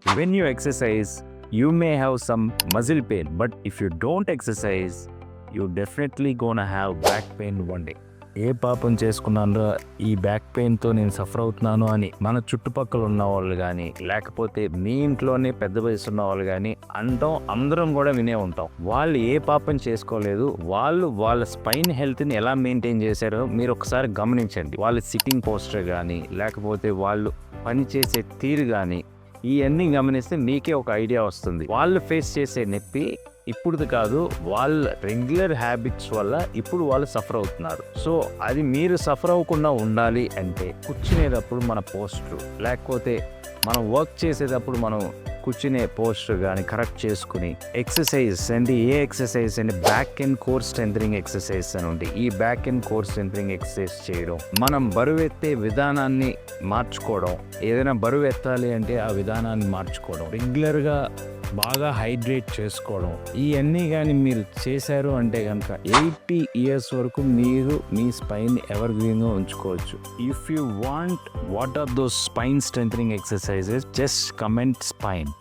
When you exercise, you may have some muscle pain, but if you don't exercise, you're definitely gonna have back pain one day. ఏ పాపం చేసుకున్నానో ఈ back పెయిన్తో నేను suffer అవుతున్నాను అని మన చుట్టుపక్కల ఉన్న వాళ్ళు కానీ లేకపోతే మీ ఇంట్లోనే పెద్ద వయసు ఉన్న వాళ్ళు కానీ అంటాం, అందరం కూడా వినే ఉంటాం. వాళ్ళు ఏ పాపం చేసుకోలేదు, వాళ్ళు వాళ్ళ స్పైన్ హెల్త్ని ఎలా మెయింటైన్ చేశారో మీరు ఒకసారి గమనించండి. వాళ్ళ సిట్టింగ్ పోస్టర్ కానీ లేకపోతే వాళ్ళు పనిచేసే తీరు కానీ ఇవన్నీ గమనిస్తే మీకే ఒక ఐడియా వస్తుంది. వాళ్ళు ఫేస్ చేసే నొప్పి ఇప్పుడుది కాదు, వాళ్ళ రెగ్యులర్ హ్యాబిట్స్ వల్ల ఇప్పుడు వాళ్ళు సఫర్ అవుతున్నారు. సో అది మీరు సఫర్ అవ్వకుండా ఉండాలి అంటే కూర్చునేటప్పుడు మన పోస్టర్ లేకపోతే మనం వర్క్ చేసేటప్పుడు మనం కూర్చునే పోస్టర్ కానీ కరెక్ట్ చేసుకుని ఎక్సర్సైజ్ అంటే ఏ ఎక్సర్సైజ్ అంటే back and core strengthening exercise అని ఉంది. ఈ back and core strengthening exercise చేయడం, మనం బరువు ఎత్తే విధానాన్ని మార్చుకోవడం, ఏదైనా బరువు ఎత్తాలి అంటే ఆ విధానాన్ని మార్చుకోవడం, రెగ్యులర్గా బాగా హైడ్రేట్ చేసుకోవడం, ఇవన్నీ కానీ మీరు చేశారు అంటే కనుక 80 years వరకు మీరు మీ స్పైన్ ఎవర్ గ్రీన్గా ఉంచుకోవచ్చు. If you want what are those spine strengthening exercises, just comment spine.